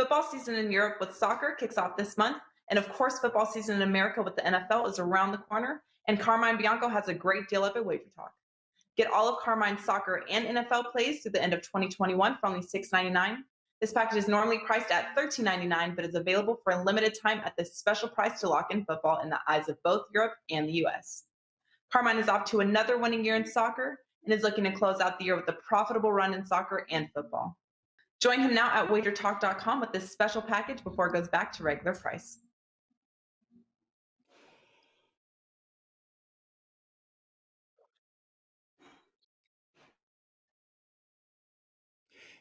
Football season in Europe with soccer kicks off this month. And of course, football season in America with the NFL is around the corner. And Carmine Bianco has a great deal up at WagerTalk. Get all of Carmine's soccer and NFL plays through the end of 2021 for only $6.99. This package is normally priced at $13.99, but is available for a limited time at this special price to lock in football in the eyes of both Europe and the US. Carmine is off to another winning year in soccer and is looking to close out the year with a profitable run in soccer and football. Join him now at WagerTalk.com with this special package before it goes back to regular price.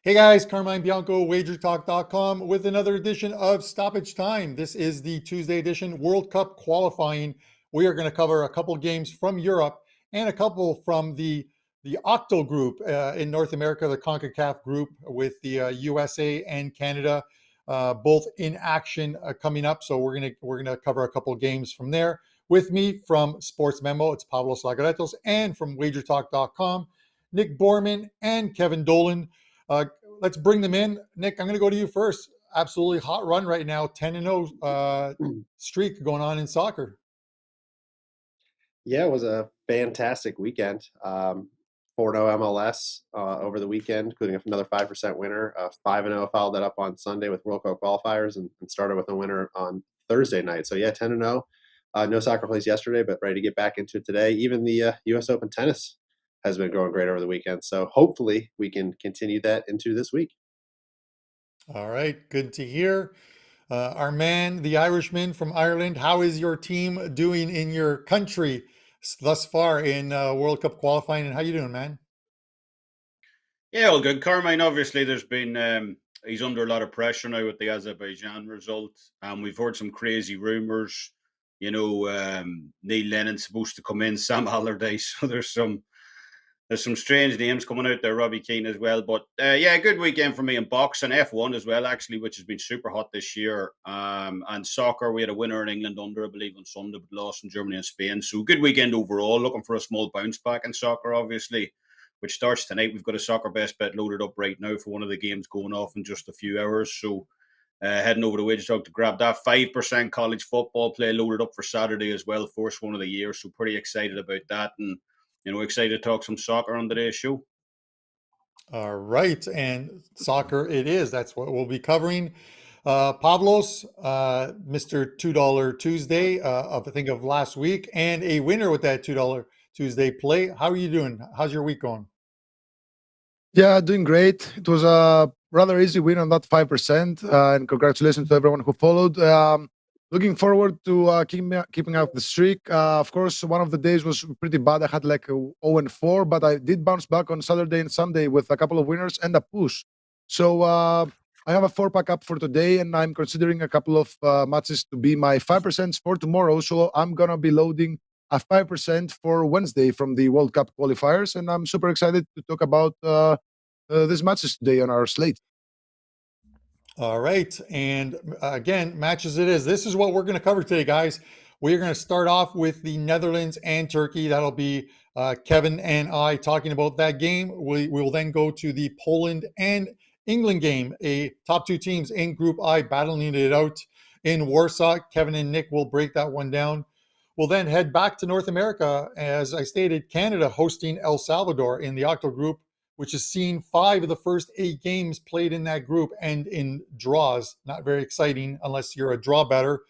Hey guys, Carmine Bianco, WagerTalk.com with another edition of Stoppage Time. This is the Tuesday edition, World Cup qualifying. We are going to cover a couple games from Europe and a couple from the Octo group in North America, the CONCACAF group with the USA and Canada, both in action coming up. So we're gonna cover a couple games from there. With me from Sportsmemo, it's Pavlos Laguretos, and from WagerTalk.com, Nick Borrman and Kevin Dolan. Let's bring them in. Nick, I'm going to go to you first. Absolutely hot run right now, 10-0 streak going on in soccer. Yeah, it was a fantastic weekend. 4-0 MLS over the weekend, including another 5% winner. 5-0 followed that up on Sunday with World Cup qualifiers and started with a winner on Thursday night. So yeah, 10-0. No soccer plays yesterday, but ready to get back into it today. Even the US Open tennis has been going great over the weekend. So hopefully we can continue that into this week. All right, good to hear. Our man, the Irishman from Ireland, how is your team doing in your country thus far in World Cup qualifying, and how you doing, man? Yeah, all good. Carmine, obviously, there's been he's under a lot of pressure now with the Azerbaijan result. We've heard some crazy rumors. You know, Neil Lennon's supposed to come in, Sam Allardyce. So there's some strange names coming out there, Robbie Keane as well. But yeah, good weekend for me in boxing, F1 as well, actually, which has been super hot this year. And soccer, we had a winner in England under, I believe, on Sunday, but lost in Germany and Spain. So good weekend overall. Looking for a small bounce back in soccer, obviously, which starts tonight. We've got a soccer best bet loaded up right now for one of the games going off in just a few hours. So heading over to WagerTalk to grab that 5% college football play loaded up for Saturday as well, first one of the year. So pretty excited about that, and you know, excited to talk some soccer on today's show. All right, and soccer it is. That's what we'll be covering. Pavlos, Mr. $2 Tuesday I think of last week, and a winner with that $2 Tuesday play. How are you doing? How's your week going? Yeah, doing great. It was a rather easy win on that 5%, and congratulations to everyone who followed. Looking forward to keeping up the streak. Of course, one of the days was pretty bad. I had like a 0-4, but I did bounce back on Saturday and Sunday with a couple of winners and a push. So I have a 4-pack up for today, and I'm considering a couple of matches to be my 5% for tomorrow. So I'm going to be loading a 5% for Wednesday from the World Cup qualifiers, and I'm super excited to talk about these matches today on our slate. All right. And again, matches it is. This is what we're going to cover today, guys. We're going to start off with the Netherlands and Turkey. That'll be Kevin and I talking about that game. We will then go to the Poland and England game, a top two teams in Group I battling it out in Warsaw. Kevin and Nick will break that one down. We'll then head back to North America. As I stated, Canada hosting El Salvador in the Octo group, which has seen 5 of the first 8 games played in that group and in draws. Not very exciting unless you're a draw better.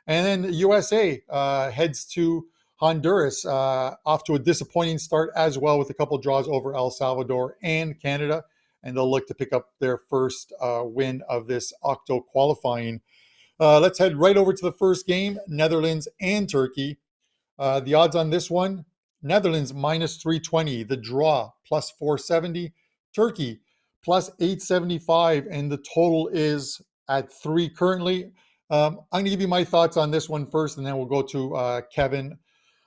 And then the USA heads to Honduras, off to a disappointing start as well with a couple draws over El Salvador and Canada. And they'll look to pick up their first win of this Octo qualifying. Let's head right over to the first game, Netherlands and Turkey. The odds on this one, Netherlands minus 320, the draw plus 470, Turkey plus 875, and the total is at 3 currently. I'm going to give you my thoughts on this one first, and then we'll go to Kevin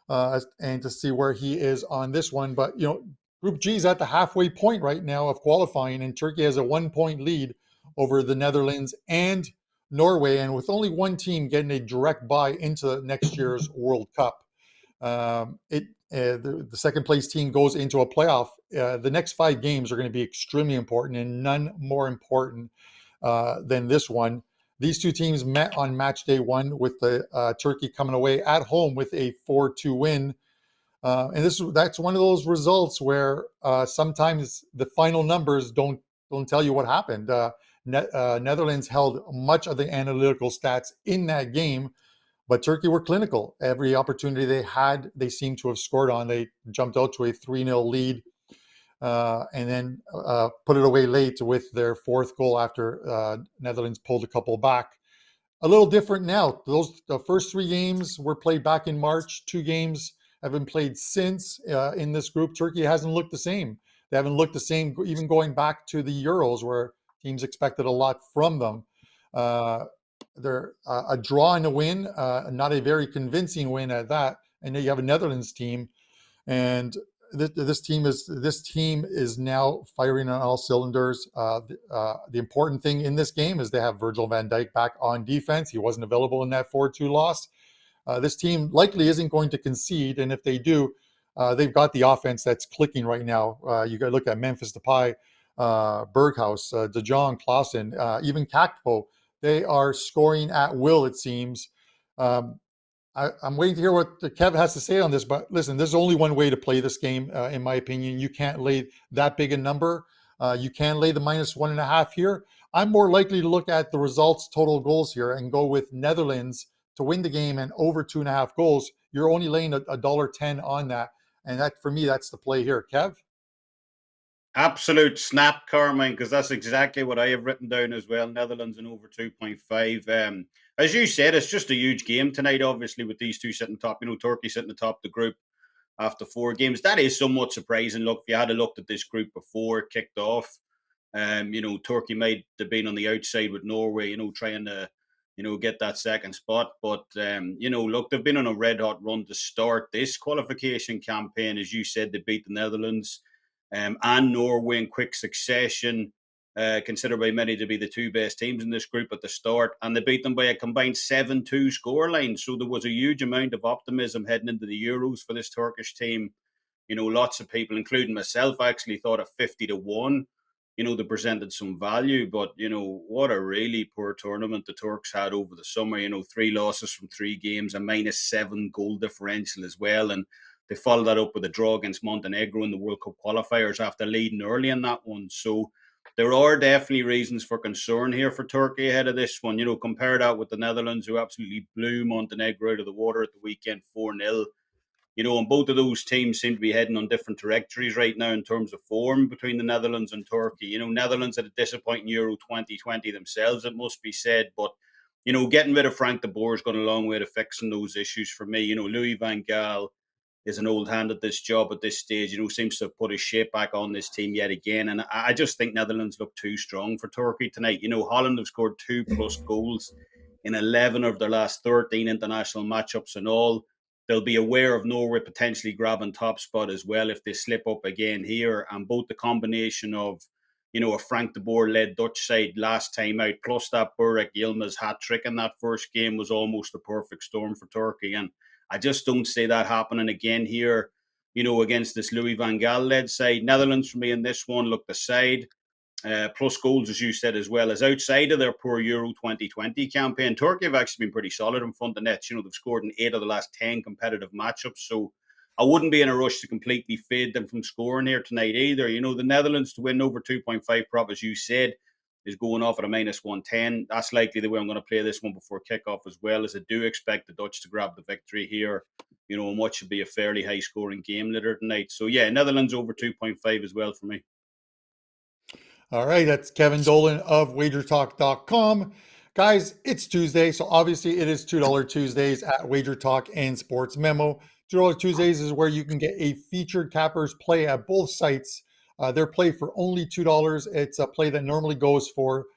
and to see where he is on this one. But, you know, Group G is at the halfway point right now of qualifying, and Turkey has a 1-point lead over the Netherlands and Norway, and with only one team getting a direct bye into next year's World Cup. The second place team goes into a playoff. The next 5 games are going to be extremely important, and none more important than this one. These two teams met on match day one with the Turkey coming away at home with a 4-2 win. And that's one of those results where sometimes the final numbers don't tell you what happened. Netherlands held much of the analytical stats in that game, but Turkey were clinical. Every opportunity they had, they seemed to have scored on. They jumped out to a 3-0 lead and then put it away late with their fourth goal after Netherlands pulled a couple back. A little different now. The first 3 games were played back in March. 2 games have been played since in this group. Turkey hasn't looked the same. They haven't looked the same even going back to the Euros where teams expected a lot from them. They're a draw and a win, not a very convincing win at that. And then you have a Netherlands team, and this team is now firing on all cylinders. The important thing in this game is they have Virgil van Dijk back on defense. He wasn't available in that 4-2 loss. This team likely isn't going to concede, and if they do, they've got the offense that's clicking right now. You got to look at Memphis Depay, Berghaus, De Jong, Klaassen, even Kakpo. They are scoring at will, it seems. I'm waiting to hear what Kev has to say on this, but listen, there's only one way to play this game, in my opinion. You can't lay that big a number. You can lay the -1.5 here. I'm more likely to look at the results, total goals here, and go with Netherlands to win the game and over 2.5 goals. You're only laying $1.10 on that. And that, for me, that's the play here. Kev? Absolute snap, Carmine, because that's exactly what I have written down as well. Netherlands and over 2.5. As you said, it's just a huge game tonight, obviously, with these two sitting top. Turkey sitting atop the group after 4 games. That is somewhat surprising. Look, if you had a look at this group before it kicked off, Turkey might have been on the outside with Norway, trying to, get that second spot. But, look, they've been on a red-hot run to start this qualification campaign. As you said, they beat the Netherlands and Norway in quick succession, considered by many to be the 2 best teams in this group at the start. And they beat them by a combined 7-2 scoreline. So there was a huge amount of optimism heading into the Euros for this Turkish team. Lots of people, including myself, actually thought a 50-1. They presented some value, but, what a really poor tournament the Turks had over the summer. 3 losses from 3 games, a -7 goal differential as well. And they followed that up with a draw against Montenegro in the World Cup qualifiers after leading early in that one. So there are definitely reasons for concern here for Turkey ahead of this one. Compare that with the Netherlands, who absolutely blew Montenegro out of the water at the weekend 4-0. And both of those teams seem to be heading on different trajectories right now in terms of form between the Netherlands and Turkey. Netherlands had a disappointing Euro 2020 themselves, it must be said. But, getting rid of Frank de Boer has gone a long way to fixing those issues for me. Louis van Gaal is an old hand at this job at this stage, seems to have put his shape back on this team yet again. And I just think Netherlands look too strong for Turkey tonight. Holland have scored 2+ goals in 11 of their last 13 international matchups and all. They'll be aware of Norway potentially grabbing top spot as well if they slip up again here. And both the combination of, a Frank de Boer-led Dutch side last time out, plus that Burak Yilmaz hat-trick in that first game was almost a perfect storm for Turkey. And I just don't see that happening again here, against this Louis van Gaal-led side. Netherlands, for me, in this one, look the side. Plus goals, as you said, as well as outside of their poor Euro 2020 campaign. Turkey have actually been pretty solid in front of net. They've scored in 8 of the last 10 competitive matchups. So I wouldn't be in a rush to completely fade them from scoring here tonight either. The Netherlands to win over 2.5 prop, as you said, is going off at a -110. That's likely the way I'm going to play this one before kickoff as well, as I do expect the Dutch to grab the victory here, and what should be a fairly high-scoring game later tonight. So, yeah, Netherlands over 2.5 as well for me. All right, that's Kevin Dolan of WagerTalk.com. Guys, it's Tuesday, so obviously it is $2 Tuesdays at WagerTalk and Sportsmemo. $2 Tuesdays is where you can get a featured cappers play at both sites. Their play for only $2. It's a play that normally goes for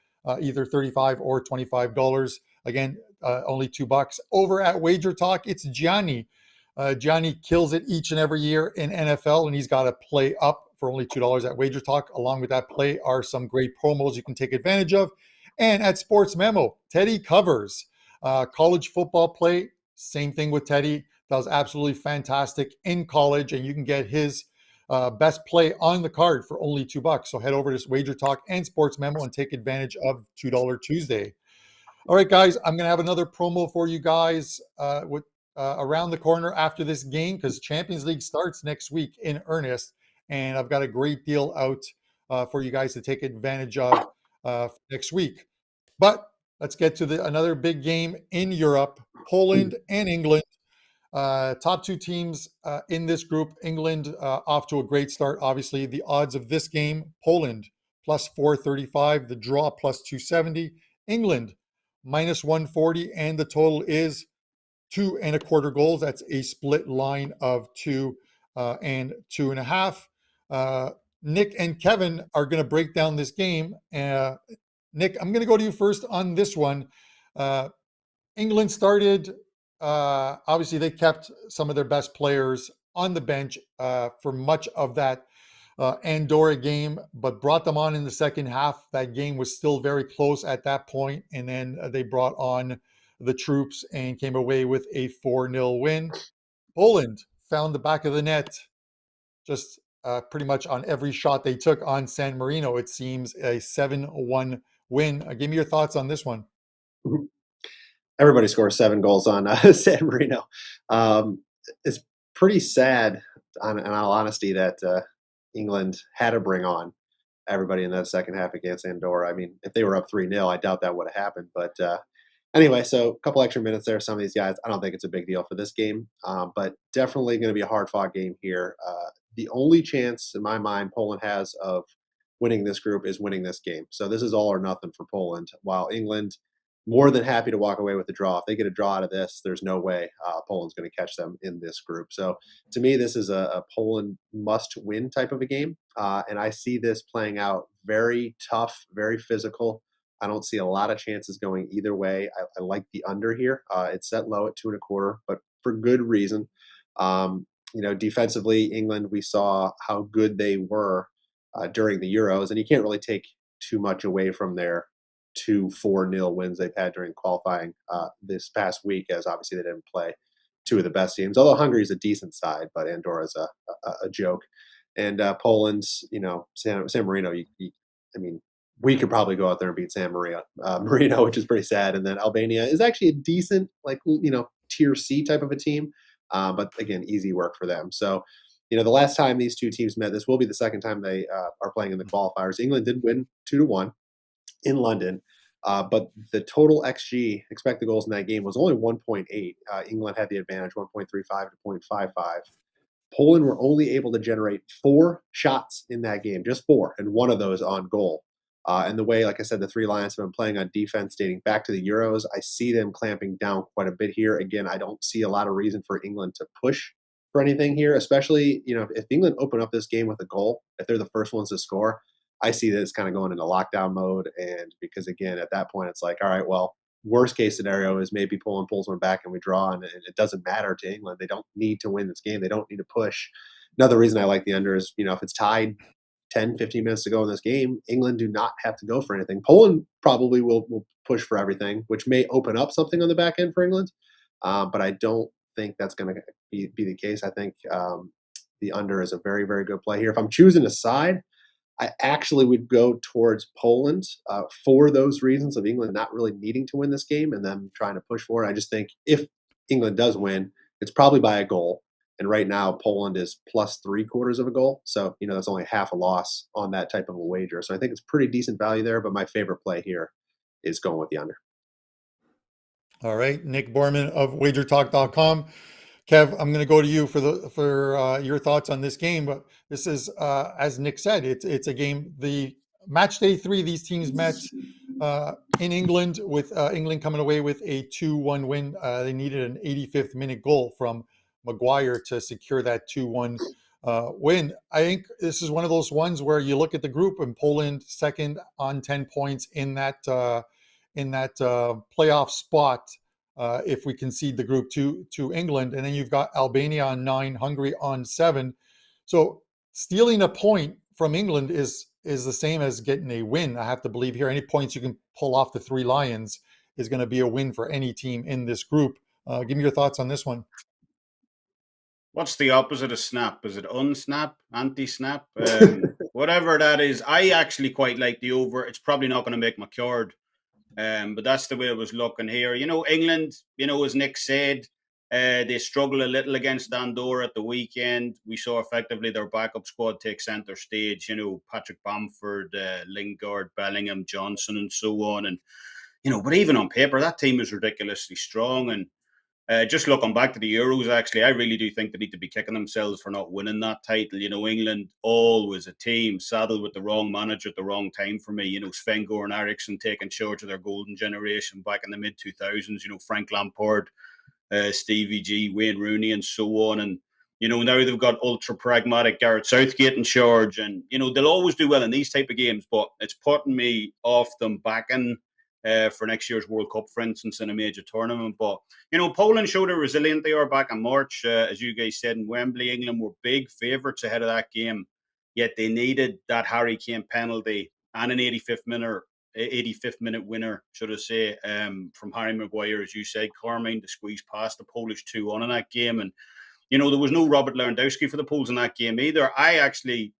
either $35 or $25. Again, only $2. Over at WagerTalk, it's Gianni. Gianni kills it each and every year in NFL, and he's got a play up for only $2 at WagerTalk. Along with that play are some great promos you can take advantage of. And at Sportsmemo, Teddy covers college football play. Same thing with Teddy. That was absolutely fantastic in college, and you can get his best play on the card for only $2. So head over to WagerTalk and Sportsmemo and take advantage of $2 Tuesday. All right, guys, I'm going to have another promo for you guys with around the corner after this game, because Champions League starts next week in earnest, and I've got a great deal out for you guys to take advantage of next week. But let's get to another big game in Europe, Poland and England. Top two teams in this group. England off to a great start. Obviously, the odds of this game: Poland plus 435, the draw plus 270, England minus 140, and the total is 2.25 goals. That's a split line of 2 and 2.5. Nick and Kevin are going to break down this game. Nick, I'm going to go to you first on this one. England started, obviously they kept some of their best players on the bench for much of that Andorra game, but brought them on in the second half. That game was still very close at that point, and then they brought on the troops and came away with a 4-0 win. Poland found the back of the net just pretty much on every shot they took on San Marino. It seems a 7-1 win. Give me your thoughts on this one. Everybody scores 7 goals on San Marino. It's pretty sad, in all honesty, that England had to bring on everybody in that second half against Andorra. I mean, if they were up 3-0, I doubt that would have happened. But anyway, so a couple extra minutes there. Some of these guys, I don't think it's a big deal for this game, but definitely going to be a hard-fought game here. The only chance, in my mind, Poland has of winning this group is winning this game. So this is all or nothing for Poland, while England more than happy to walk away with the draw. If they get a draw out of this, there's no way Poland's going to catch them in this group. So to me, this is a Poland must-win type of a game, and I see this playing out very tough, very physical. I don't see a lot of chances going either way. I like the under here. It's set low at 2.25, but for good reason. Defensively, England, we saw how good they were during the Euros, and you can't really take too much away from their 2-4-0 wins they've had during qualifying this past week, as obviously they didn't play two of the best teams. Although Hungary's a decent side, but Andorra's a joke. And Poland's, San Marino. We could probably go out there and beat San Marino, which is pretty sad. And then Albania is actually a decent, tier C type of a team, but again, easy work for them. So, the last time these two teams met, this will be the second time they are playing in the qualifiers. England did win 2-1 in London, but the total XG, expected goals in that game, was only 1.8. England had the advantage, 1.35 to 0.55. Poland were only able to generate 4 shots in that game, just 4, and one of those on goal. And the way, like I said, the Three Lions have been playing on defense dating back to the Euros, I see them clamping down quite a bit here. Again, I don't see a lot of reason for England to push for anything here, especially, if England open up this game with a goal, if they're the first ones to score, I see this kind of going into lockdown mode. And because, again, at that point, it's like, all right, well, worst case scenario is maybe Poland pulls one back and we draw, and it doesn't matter to England. They don't need to win this game. They don't need to push. Another reason I like the under is, if it's tied 10, 15 minutes to go in this game, England do not have to go for anything. Poland probably will push for everything, which may open up something on the back end for England. But I don't think that's going to be the case. I think the under is a very, very good play here. If I'm choosing a side, I actually would go towards Poland for those reasons of England not really needing to win this game and them trying to push for it. I just think if England does win, it's probably by a goal. And right now, Poland is plus 3/4 of a goal. So, that's only half a loss on that type of a wager. So I think it's pretty decent value there. But my favorite play here is going with the under. All right. Nick Borrman of WagerTalk.com. Kev, I'm going to go to you for your thoughts on this game. But this is, as Nick said, it's a game. The match day 3, these teams met in England, with England coming away with a 2-1 win. They needed an 85th minute goal from Maguire to secure that 2-1 win. I think this is one of those ones where you look at the group, and Poland second on 10 points in that playoff spot. If we concede the group to England, and then you've got Albania on 9, Hungary on 7. So stealing a point from England is the same as getting a win. I have to believe here. Any points you can pull off the Three Lions is going to be a win for any team in this group. Give me your thoughts on this one. What's the opposite of snap? Is it unsnap, anti-snap? Whatever that is. I actually quite like the over. It's probably not going to make my card. But that's the way it was looking here. England, as Nick said, they struggle a little against Andorra at the weekend. We saw effectively their backup squad take centre stage. Patrick Bamford, Lingard, Bellingham, Johnson, and so on. And, but even on paper, that team is ridiculously strong. And just looking back to the Euros, actually, I really do think they need to be kicking themselves for not winning that title. England, always a team saddled with the wrong manager at the wrong time for me. Sven-Goran Eriksson taking charge of their golden generation back in the mid-2000s. Frank Lampard, Stevie G, Wayne Rooney, and so on. And, now they've got ultra-pragmatic Gareth Southgate in charge. And, they'll always do well in these type of games, but it's putting me off them backing for next year's World Cup, for instance, in a major tournament. But, Poland showed how resilient they are back in March. As you guys said, in Wembley, England were big favourites ahead of that game, yet they needed that Harry Kane penalty and an 85th minute winner, should I say, from Harry Maguire, as you said, Carmine, to squeeze past the Polish 2-1 in that game. And, there was no Robert Lewandowski for the Poles in that game either. I actually,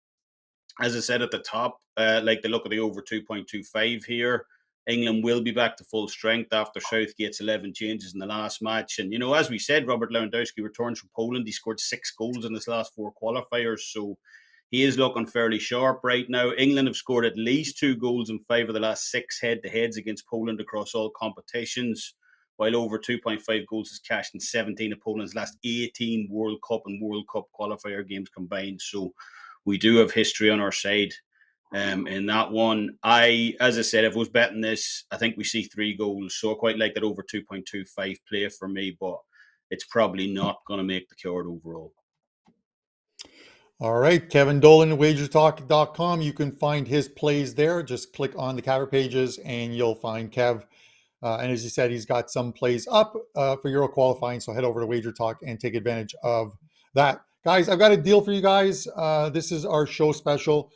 as I said at the top, like the look of the over 2.25 here. England will be back to full strength after Southgate's 11 changes in the last match. And, as we said, Robert Lewandowski returns from Poland. He scored 6 goals in his last 4 qualifiers. So he is looking fairly sharp right now. England have scored at least 2 goals in 5 of the last 6 head-to-heads against Poland across all competitions, while over 2.5 goals is cashed in 17 of Poland's last 18 World Cup and World Cup qualifier games combined. So we do have history on our side. In that one, as I said, if I was betting this, I think we see 3 goals. So I quite like that over 2.25 play for me, but it's probably not going to make the card overall. All right, Kevin Dolan, WagerTalk.com. You can find his plays there. Just click on the cover pages and you'll find Kev. And as you said, he's got some plays up for Euro qualifying. So head over to WagerTalk and take advantage of that. Guys, I've got a deal for you guys. This is our show special.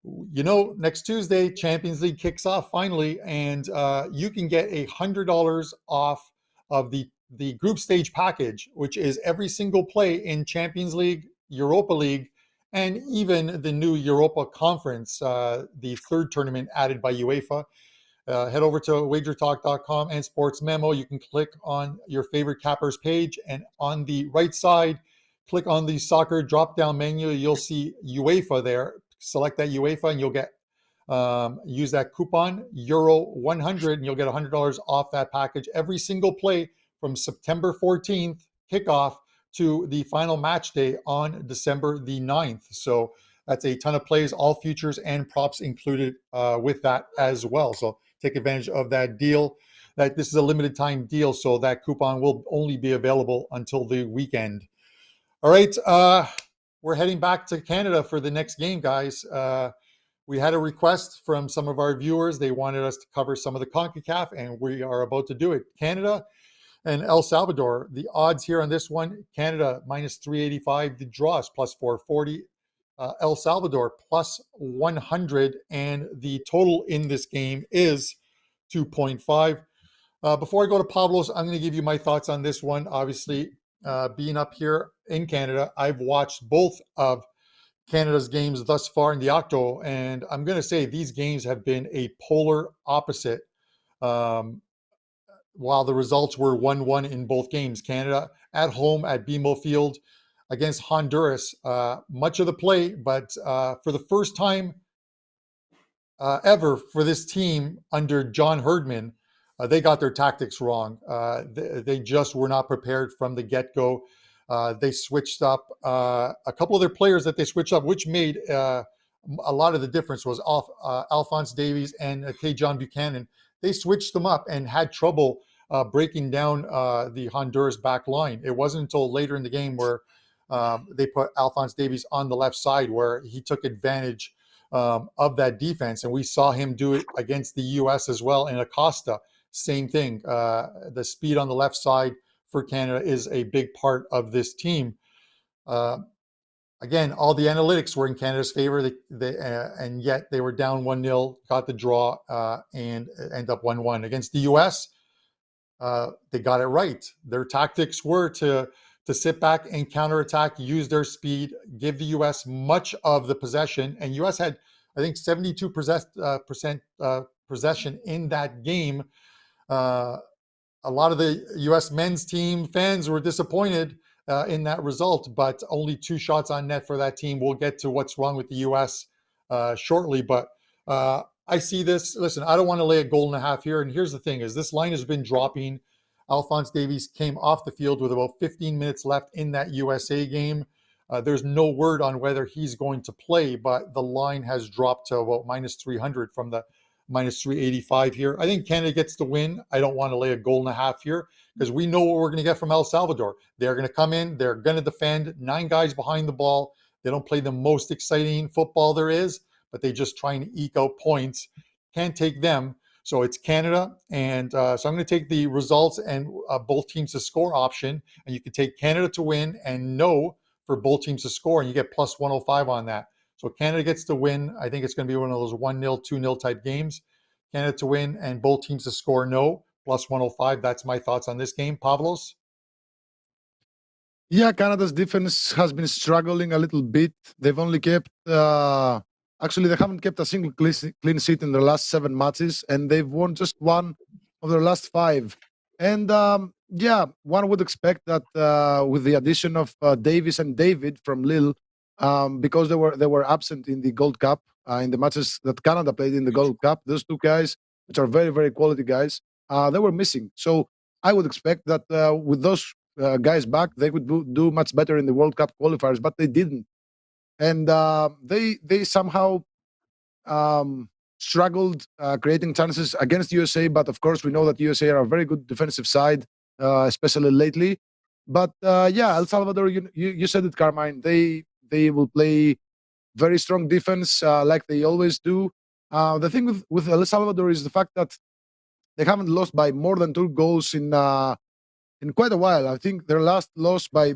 Next Tuesday, Champions League kicks off finally, and you can get $100 off of the group stage package, which is every single play in Champions League, Europa League, and even the new Europa Conference, the 3rd tournament added by UEFA. Head over to WagerTalk.com and Sportsmemo. You can click on your favorite cappers page, and on the right side, click on the soccer drop-down menu. You'll see UEFA there. Select that UEFA and you'll get use that coupon Euro 100 and you'll get $100 off that package every single play from September 14th kickoff to the final match day on December the 9th. So that's a ton of plays, all futures and props included with that as well. So take advantage of that deal. This is a limited time deal, so that coupon will only be available until the weekend. All right. We're heading back to Canada for the next game, guys. We had a request from some of our viewers. They wanted us to cover some of the CONCACAF, and we are about to do it. Canada and El Salvador. The odds here on this one, Canada minus 385. The draw is plus 440. El Salvador plus 100. And the total in this game is 2.5. Before I go to Pavlos, I'm going to give you my thoughts on this one. Obviously, being up here in Canada, I've watched both of Canada's games thus far in the Octo, and I'm going to say these games have been a polar opposite. While the results were 1-1 in both games, Canada at home at BMO Field against Honduras, much of the play, but for the first time ever for this team under John Herdman, they got their tactics wrong. They just were not prepared from the get-go. They switched up a couple of their players that they switched up, which made a lot of the difference. Was Alphonse Davies and John Buchanan. They switched them up and had trouble breaking down the Honduras back line. It wasn't until later in the game where they put Alphonse Davies on the left side where he took advantage of that defense. And we saw him do it against the U.S. as well. And Acosta, same thing. The speed on the left side for Canada is a big part of this team. Again, all the analytics were in Canada's favor, and yet they were down 1-0, got the draw, and end up 1-1. Against the U.S., they got it right. Their tactics were to to sit back and counterattack, use their speed, give the U.S. much of the possession. And U.S. had, I think, 72% possession in that game. A lot of the U.S. men's team fans were disappointed in that result, but only 2 shots on net for that team. We'll get to what's wrong with the U.S. Shortly, but I see this. Listen, I don't want to lay a goal and a half here. And here's the thing: is this line has been dropping. Alphonse Davies came off the field with about 15 minutes left in that USA game. There's no word on whether he's going to play, but the line has dropped to about minus 300 from the minus 385 here. I think Canada gets the win. I don't want to lay a goal and a half here because we know what we're going to get from El Salvador. They're going to come in. They're going to defend. 9 guys behind the ball. They don't play the most exciting football there is, but they just trying to eke out points. Can't take them. So it's Canada. And so I'm going to take the results and both teams to score option. And you can take Canada to win and no for both teams to score. And you get plus 105 on that. So Canada gets to win. I think it's going to be one of those 1-0, 2-0 type games. Canada to win and both teams to score no, plus 105. That's my thoughts on this game. Pavlos? Yeah, Canada's defense has been struggling a little bit. They've only kept, actually, they haven't kept a single clean sheet in their last 7 matches, and they've won just 1 of their last 5. And yeah, one would expect that with the addition of Davis and David from Lille, because they were absent in the Gold Cup, in the matches that Canada played in the Gold Cup, those 2 guys, which are very, very quality guys, they were missing. So I would expect that with those guys back, they would do much better in the World Cup qualifiers, but they didn't. And they somehow struggled creating chances against USA. But of course, we know that USA are a very good defensive side, especially lately. But yeah, El Salvador, you said it, Carmine. They will play very strong defense like they always do. The thing with El Salvador is the fact that they haven't lost by more than 2 goals in quite a while. I think their last loss by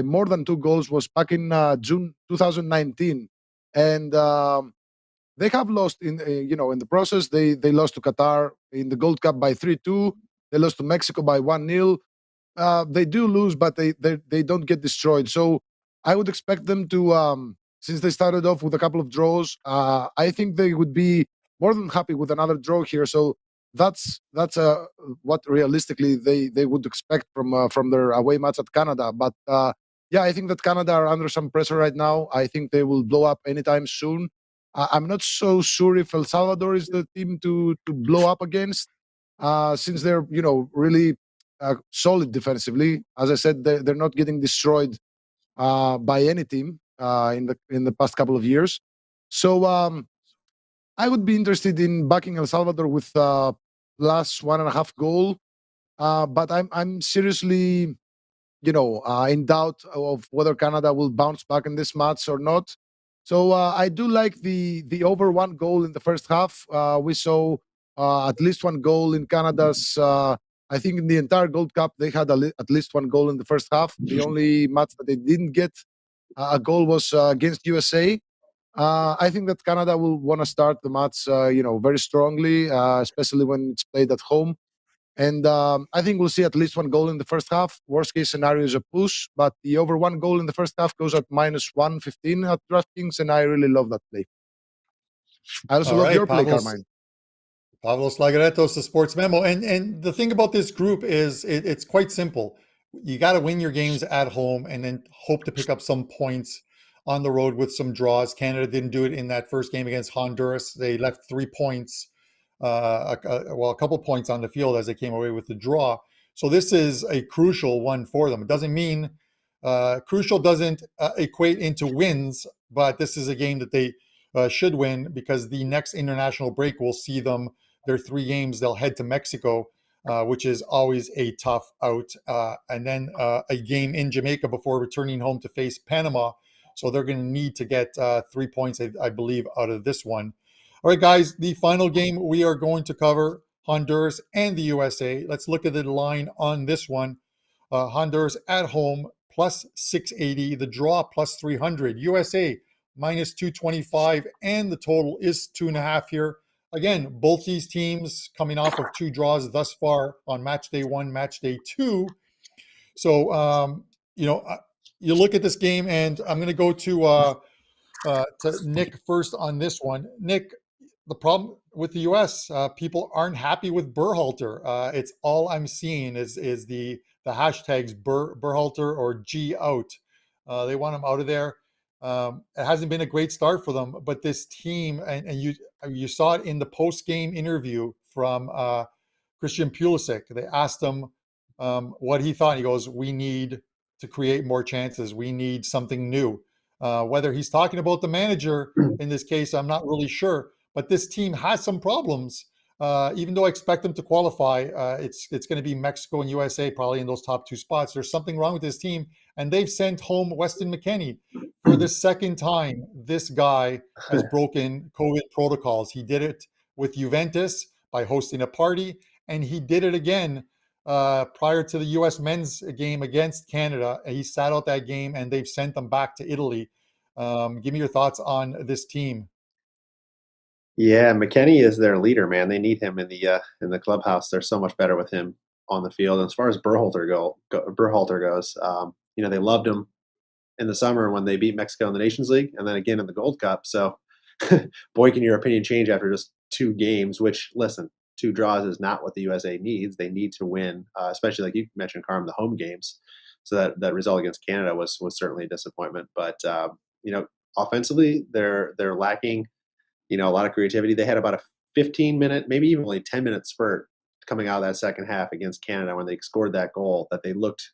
more than 2 goals was back in June 2019, and they have lost in in the process. They lost to Qatar in the Gold Cup by 3-2. They lost to Mexico by 1-0. They do lose, but they don't get destroyed. So I would expect them to, since they started off with a couple of draws, I think they would be more than happy with another draw here. So that's what realistically they would expect from their away match at Canada. But yeah, I think that Canada are under some pressure right now. I think they will blow up anytime soon. I'm not so sure if El Salvador is the team to blow up against, since they're really solid defensively. As I said, they're not getting destroyed by any team in the past couple of years. So I would be interested in backing El Salvador with plus 1.5 goal, but I'm seriously in doubt of whether Canada will bounce back in this match or not. So I do like the over 1 goal in the first half. We saw at least 1 goal in Canada's. I think in the entire Gold Cup they had at least 1 goal in the first half. The only match that they didn't get a goal was against USA. I think that Canada will want to start the match, very strongly, especially when it's played at home. And I think we'll see at least 1 goal in the first half. Worst case scenario is a push, but the over 1 goal in the first half goes at minus 115 at DraftKings, and I really love that play. I also love your play, Carmine. Pavlos Laguretos, the Sports Memo. And the thing about this group is it's quite simple. You got to win your games at home and then hope to pick up some points on the road with some draws. Canada didn't do it in that first game against Honduras. They left 3 points. A couple points on the field as they came away with the draw. So this is a crucial one for them. It doesn't mean crucial doesn't equate into wins, but this is a game that they should win because the next international break will see them. Their 3 games, they'll head to Mexico, which is always a tough out, and then a game in Jamaica before returning home to face Panama. So they're going to need to get 3 points, I believe, out of this one. All right, guys, the final game we are going to cover, Honduras and the USA. Let's look at the line on this one. Honduras at home, plus 680. The draw, plus 300. USA, minus 225. And the total is 2.5 here. Again, both these teams coming off of 2 draws thus far on match day 1, match day 2. So you look at this game, and I'm going to go to Nick first on this one. Nick, the problem with the U.S., people aren't happy with Berhalter. It's all I'm seeing is the hashtags Berhalter or G out. They want him out of there. It hasn't been a great start for them, but this team, and you saw it in the post game interview from Christian Pulisic. They asked him what he thought. He goes, "We need to create more chances. We need something new." Whether he's talking about the manager in this case, I'm not really sure. But this team has some problems. Even though I expect them to qualify, it's going to be Mexico and USA probably in those top two spots. There's something wrong with this team, and they've sent home Weston McKennie for the second time. This guy has broken COVID protocols. He did it with Juventus by hosting a party, and he did it again prior to the U.S. men's game against Canada. He sat out that game, and they've sent them back to Italy. Give me your thoughts on this team. Yeah, McKennie is their leader, man. They need him in the clubhouse. They're so much better with him on the field. And as far as Berhalter goes, they loved him in the summer when they beat Mexico in the Nations League, and then again in the Gold Cup. So, boy, can your opinion change after just 2 games? Which, listen, 2 draws is not what the USA needs. They need to win, especially like you mentioned, Carm, the home games. So that result against Canada was certainly a disappointment. But offensively, they're lacking. A lot of creativity. They had about a 15-minute, maybe even only 10-minute spurt coming out of that second half against Canada when they scored that goal that they looked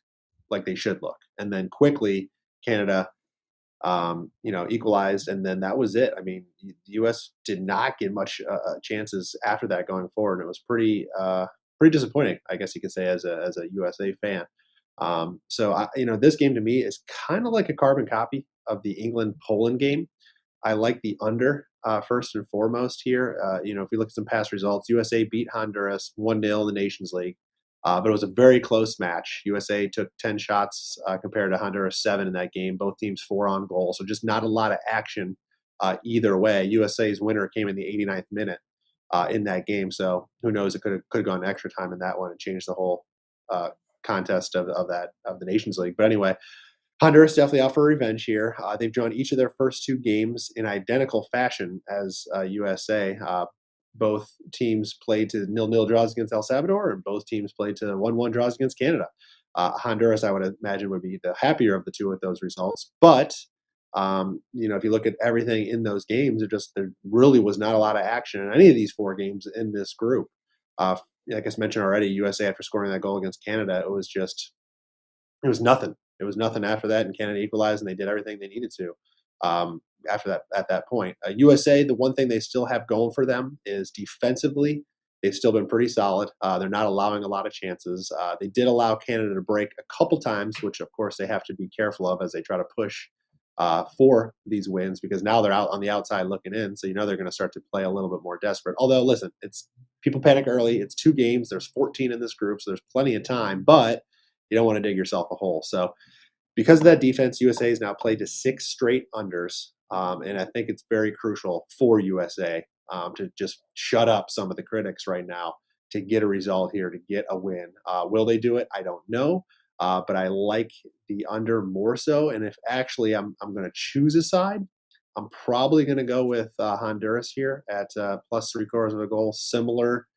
like they should look. And then quickly Canada, equalized, and then that was it. I mean, the U.S. did not get much chances after that going forward. It was pretty disappointing, I guess you could say, as a USA fan. This game to me is kind of like a carbon copy of the England-Poland game. I like the under first and foremost here. If we look at some past results, USA beat Honduras 1-0 in the Nations League, but it was a very close match. USA took 10 shots compared to Honduras 7 in that game. Both teams 4 on goal, so just not a lot of action either way. USA's winner came in the 89th minute in that game, so who knows? It could have gone extra time in that one and changed the whole contest of the Nations League. But anyway. Honduras definitely out for revenge here. They've drawn each of their first 2 games in identical fashion as USA. Both teams played to 0-0 draws against El Salvador, and both teams played to 1-1 draws against Canada. Honduras, I would imagine, would be the happier of the 2 with those results. But, if you look at everything in those games, there really was not a lot of action in any of these 4 games in this group. Like I mentioned already, USA, after scoring that goal against Canada, it was nothing. It was nothing after that, and Canada equalized, and they did everything they needed to after that. At that point, USA, the one thing they still have going for them is defensively, they've still been pretty solid. They're not allowing a lot of chances. They did allow Canada to break a couple times, which of course they have to be careful of as they try to push for these wins, because now they're out on the outside looking in, so they're going to start to play a little bit more desperate. Although, listen, people panic early. It's 2 games. There's 14 in this group, so there's plenty of time, but you don't want to dig yourself a hole. So because of that defense, USA has now played to 6 straight unders, and I think it's very crucial for USA to just shut up some of the critics right now to get a result here, to get a win. Will they do it? I don't know, but I like the under more so. And if actually I'm going to choose a side, I'm probably going to go with Honduras here at plus 3/4 of a goal. Similar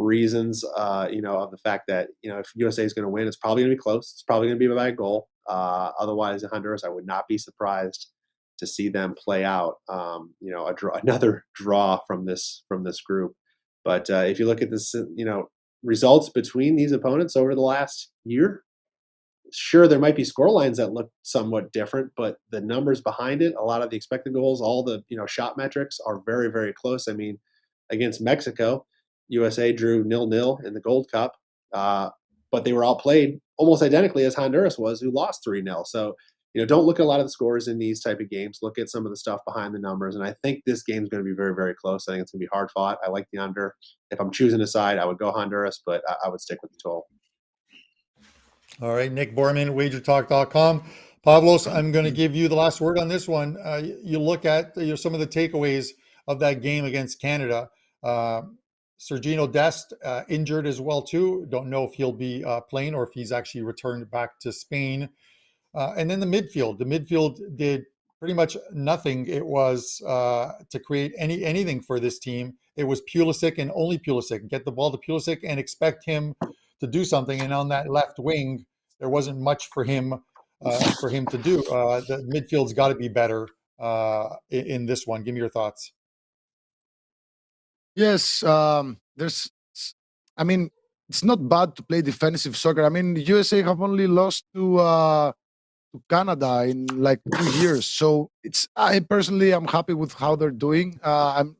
reasons, of the fact that, if USA is going to win, it's probably going to be close. It's probably going to be by a goal. Otherwise, in Honduras, I would not be surprised to see them play out, another draw from this group. But if you look at this, results between these opponents over the last year, sure, there might be score lines that look somewhat different, but the numbers behind it, a lot of the expected goals, all the shot metrics are very, very close. I mean, against Mexico, USA drew 0-0 in the Gold Cup, but they were outplayed almost identically as Honduras was, who lost 3-0. So, don't look at a lot of the scores in these type of games. Look at some of the stuff behind the numbers, and I think this game is going to be very, very close. I think it's going to be hard fought. I like the under. If I'm choosing a side, I would go Honduras, but I would stick with the total. All right, Nick Borrman, WagerTalk.com. Pavlos, I'm going to give you the last word on this one. You look at some of the takeaways of that game against Canada. Sergino Dest injured as well too. Don't know if he'll be playing or if he's actually returned back to Spain. And then the midfield. The midfield did pretty much nothing. It was to create anything for this team. It was Pulisic and only Pulisic. Get the ball to Pulisic and expect him to do something. And on that left wing, there wasn't much for him to do. The midfield's got to be better in this one. Give me your thoughts. Yes, I mean, it's not bad to play defensive soccer. I mean, USA have only lost to Canada in like 2 years, so I personally am happy with how they're doing. The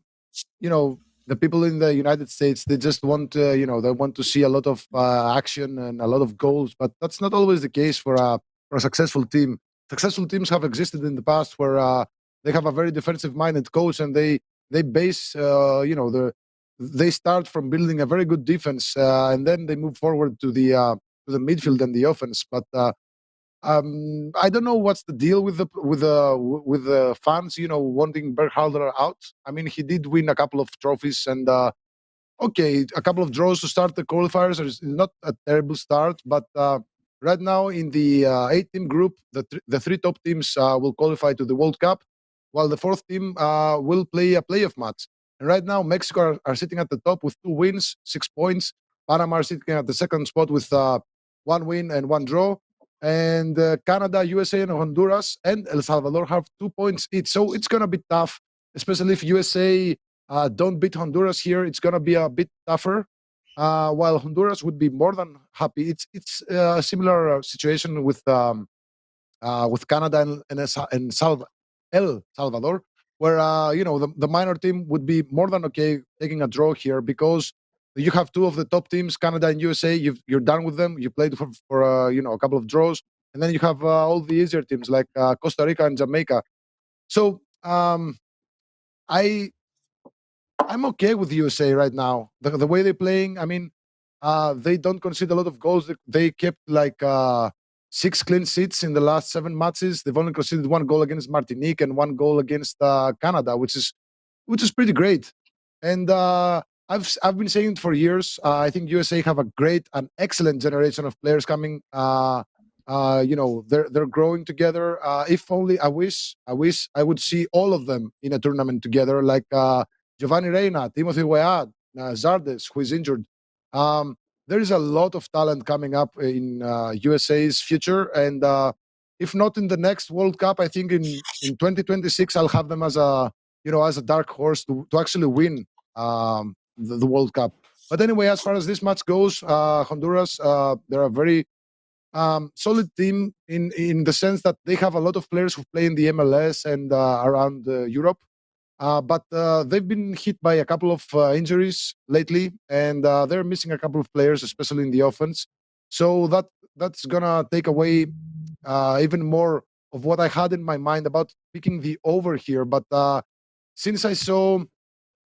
people in the United States, they just want they want to see a lot of action and a lot of goals, but that's not always the case for a successful team. Successful teams have existed in the past where they have a very defensive-minded coach, and they base they start from building a very good defense, and then they move forward to the midfield and the offense. But I don't know what's the deal with the fans, wanting Berhalter out. I mean, he did win a couple of trophies, and okay, a couple of draws to start the qualifiers is not a terrible start. But right now in the 8-team group, the three top teams will qualify to the World Cup, while the fourth team will play a playoff match. And right now, Mexico are sitting at the top with 2 wins, 6 points. Panama are sitting at the second spot with 1 win and 1 draw. And Canada, USA, and Honduras and El Salvador have 2 points each. So it's going to be tough, especially if USA don't beat Honduras here. It's going to be a bit tougher, while Honduras would be more than happy. It's a similar situation with Canada and El Salvador, where the minor team would be more than okay taking a draw here, because you have 2 of the top teams, Canada and USA. You're done with them. You played for a couple of draws, and then you have all the easier teams like Costa Rica and Jamaica. So I'm okay with USA right now. The way they're playing, I mean, they don't concede a lot of goals. They kept like 6 clean sheets in the last 7 matches. They've only conceded 1 goal against Martinique and 1 goal against Canada, which is pretty great. And I've been saying it for years. I think USA have an excellent generation of players coming. They're growing together. If only I wish I would see all of them in a tournament together, like Giovanni Reina, Timothy Weah, Zardes, who is injured. There is a lot of talent coming up in USA's future, and if not in the next World Cup, I think in 2026 I'll have them as a dark horse to actually win the World Cup. But anyway, as far as this match goes, Honduras, they're a very solid team in the sense that they have a lot of players who play in the MLS and around Europe. But they've been hit by a couple of injuries lately, and they're missing a couple of players, especially in the offense. So that's gonna take away even more of what I had in my mind about picking the over here. But since I saw,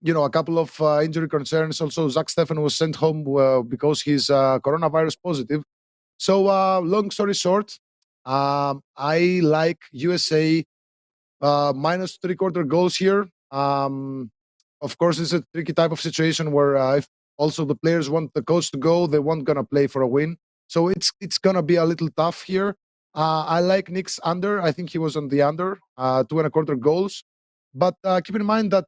a couple of injury concerns, also Zach Steffen was sent home because he's coronavirus positive. So long story short, I like USA minus 3/4 goals here. Of course, it's a tricky type of situation where if also the players want the coach to go, they won't gonna play for a win. So it's gonna be a little tough here. I like Nick's under. I think he was on the under 2.25 goals. But keep in mind that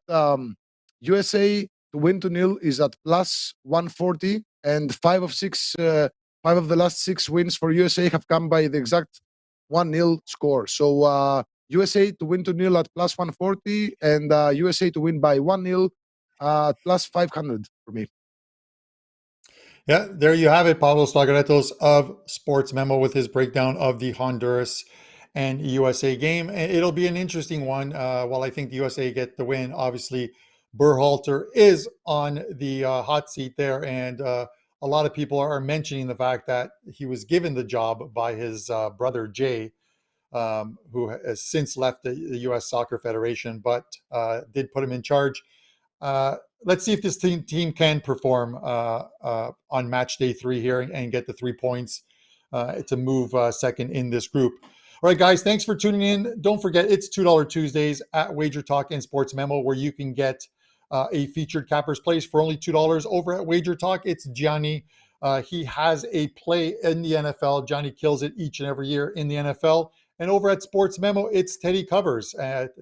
USA to win 2-0 is at plus 140, and 5 of the last 6 wins for USA have come by the exact 1-0 score. So USA to win 2-0 at plus 140, and USA to win by 1-0 plus 500 for me. Yeah, there you have it. Pavlos Laguretos of Sportsmemo with his breakdown of the Honduras and USA game. And it'll be an interesting one. While I think the USA get the win, obviously Berhalter is on the hot seat there, and a lot of people are mentioning the fact that he was given the job by his brother Jay, who has since left the U.S. Soccer Federation, but did put him in charge. Let's see if this team can perform on match day 3 here and get the 3 points to move second in this group. All right, guys, thanks for tuning in. Don't forget, it's $2 Tuesdays at WagerTalk and Sportsmemo, where you can get a featured Cappers Place for only $2 over at WagerTalk. It's Gianni He has a play in the NFL. Johnny kills it each and every year in the NFL. And over at Sports Memo, it's Teddy Covers.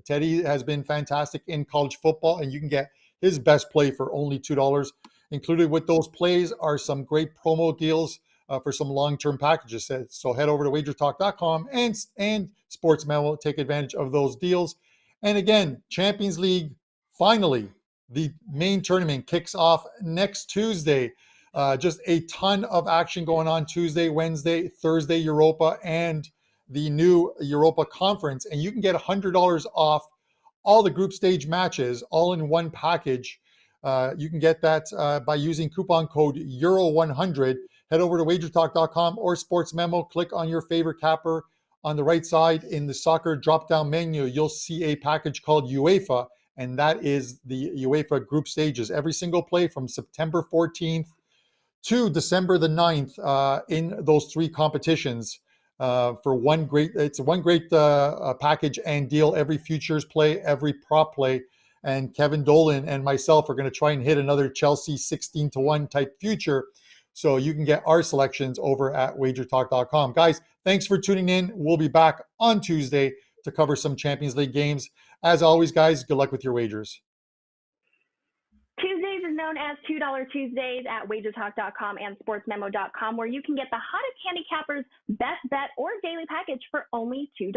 Teddy has been fantastic in college football, and you can get his best play for only $2. Included with those plays are some great promo deals for some long-term packages. So head over to WagerTalk.com and Sports Memo. Take advantage of those deals. And again, Champions League, finally, the main tournament kicks off next Tuesday. Just a ton of action going on Tuesday, Wednesday, Thursday, Europa, and the new Europa Conference. And you can get $100 off all the group stage matches, all in one package. You can get that by using coupon code EURO100. Head over to WagerTalk.com or Sports Memo. Click on your favorite capper. On the right side in the soccer drop-down menu, you'll see a package called UEFA, and that is the UEFA group stages. Every single play from September 14th to December the 9th in those three competitions for one great package and deal. Every futures play, every prop play. And Kevin Dolan and myself are going to try and hit another Chelsea 16-1 type future. So you can get our selections over at WagerTalk.com. Guys, thanks for tuning in. We'll be back on Tuesday to cover some Champions League games. As always, guys, good luck with your wagers. Tuesdays is known as $2 Tuesdays at WagerTalk.com and SportsMemo.com, where you can get the hottest handicappers, best bet, or daily package for only $2.